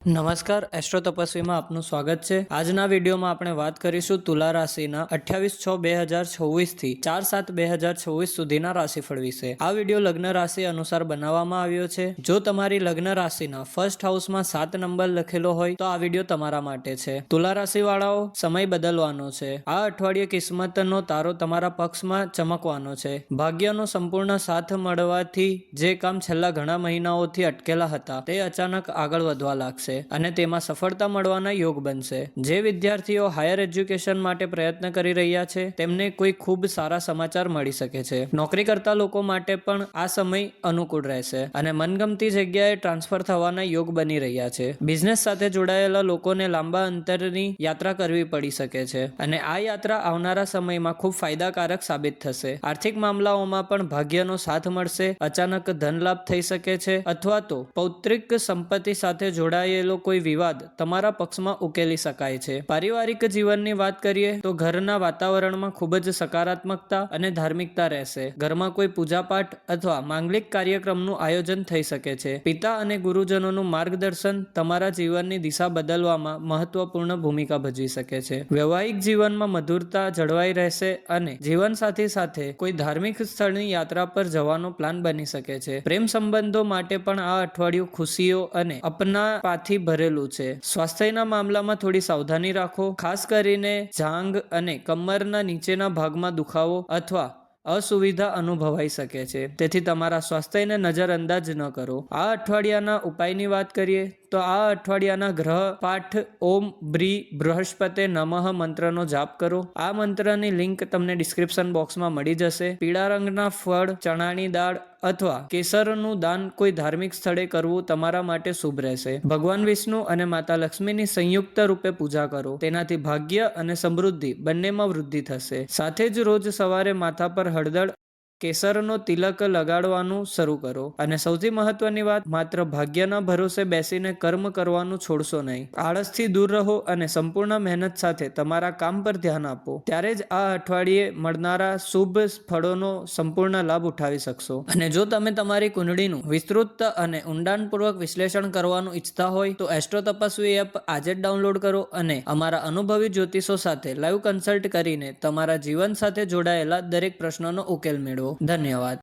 નમસ્કાર, એસ્ટ્રો તપસ્વીમાં આપનું સ્વાગત છે। આજના વિડીયોમાં આપણે વાત કરીશું તુલા રાશિના 28/6/2024 થી 4/7/2024 સુધીના રાશિફળ વિશે। આ વિડીયો લગ્ન રાશિ અનુસાર બનાવવામાં આવ્યો છે। જો તમારી લગ્ન રાશિના ફર્સ્ટ હાઉસમાં 7 નંબર લખેલો હોય તો આ વિડીયો તમારા માટે છે। તુલા રાશિવાળાઓ, સમય બદલવાનો છે। આ અઠવાડિયે કિસ્મતનો તારો તમારા પક્ષમાં ચમકવાનો છે। ભાગ્યનો સંપૂર્ણ સાથ મળવાથી જે કામ છેલ્લા ઘણા મહિનાઓથી અટકેલા હતા તે અચાનક આગળ વધવા લાગશે અને તેમાં સફળતા મળવાના યોગ બનશે। જે વિદ્યાર્થીઓ હાયર એજ્યુકેશન માટે પ્રયત્ન કરી રહ્યા છે તેમને કોઈ ખૂબ સારા સમાચાર મળી શકે છે। નોકરી કરતા લોકો માટે પણ આ સમય અનુકૂળ રહેશે અને મનગમતી જગ્યાએ ટ્રાન્સફર થવાના યોગ બની રહ્યા છે। બિઝનેસ સાથે જોડાયેલા લોકોને લાંબા અંતરની યાત્રા કરવી પડી શકે છે અને આ યાત્રા આવનારા સમયમાં ખૂબ ફાયદાકારક સાબિત થશે। આર્થિક મામલાઓમાં પણ ભાગ્યનો સાથ મળશે। અચાનક ધન લાભ થઈ શકે છે અથવા તો પૌત્રિક સંપત્તિ સાથે જોડાયેલો કોઈ વિવાદ તમારા પક્ષમાં ઉકેલી શકાય છે। પારિવારિક જીવનની વાત કરીએ તો ઘરના વાતાવરણમાં ખૂબ જ સકારાત્મકતા અને ધાર્મિકતા રહેશે। ઘરમાં કોઈ પૂજાપાઠ અથવા માંગલિક કાર્યક્રમનું આયોજન થઈ શકે છે। પિતા અને ગુરુજનોનું માર્ગદર્શન તમારા જીવનની દિશા બદલવામાં મહત્વપૂર્ણ ભૂમિકા ભજવી શકે છે। વૈવાહિક જીવનમાં મધુરતા જળવાઈ રહેશે અને જીવનસાથી સાથે કોઈ ધાર્મિક સ્થળની યાત્રા પર જવાનો પ્લાન બની શકે છે। પ્રેમ સંબંધો માટે પણ આ અઠવાડિયું ખુશીઓ અને અપનાપાથી ભરેલું છે। સ્વાસ્થ્યના મામલામાં થોડી સાવધાની રાખો, ખાસ કરીને જાંઘ અને કમરના નીચેના ભાગમાં દુખાવો અથવા અસુવિધા અનુભવાઈ શકે છે, તેથી તમારા સ્વાસ્થ્યને નજરઅંદાજ ન કરો। આ અઠવાડિયાના ઉપાયની વાત કરીએ તો આ અઠવાડિયાના ગ્રહ પાઠ ઓમ બ્રી બૃહસ્પતે નમઃ મંત્રનો જાપ કરો। આ મંત્રની લિંક તમને ડિસ્ક્રિપ્શન બોક્સમાં મળી જશે। પીળા રંગના ફળ, ચણાની દાળ અથવા કેસરનું દાન કોઈ ધાર્મિક સ્થળે કરવું તમારા માટે શુભ રહેશે। ભગવાન વિષ્ણુ અને માતા લક્ષ્મીની સંયુક્ત રૂપે પૂજા કરો, તેનાથી ભાગ્ય અને સમૃદ્ધિ બંનેમાં વૃદ્ધિ થશે। સાથે જ રોજ સવારે માથા પર હળદર કેસરનો તિલક લગાડવાનું શરૂ કરો અને સૌથી મહત્વની વાત, માત્ર ભાગ્યના ભરોસે બેસીને કર્મ કરવાનું છોડશો નહીં। આળસથી દૂર રહો અને સંપૂર્ણ મહેનત સાથે તમારા કામ પર ધ્યાન આપો, ત્યારે જ આ અઠવાડિયે મળનારા શુભ ફળોનો સંપૂર્ણ લાભ ઉઠાવી શકશો। અને જો તમે તમારી કુંડળીનું વિસ્તૃત અને ઊંડાણપૂર્વક વિશ્લેષણ કરવાનું ઈચ્છતા હોય તો એસ્ટ્રો તપસ્વી એપ આજે જ ડાઉનલોડ કરો અને અમારા અનુભવી જ્યોતિષો સાથે લાઈવ કન્સલ્ટ કરીને તમારા જીવન સાથે જોડાયેલા દરેક પ્રશ્નોનો ઉકેલ મેળવો। ધન્યવાદ।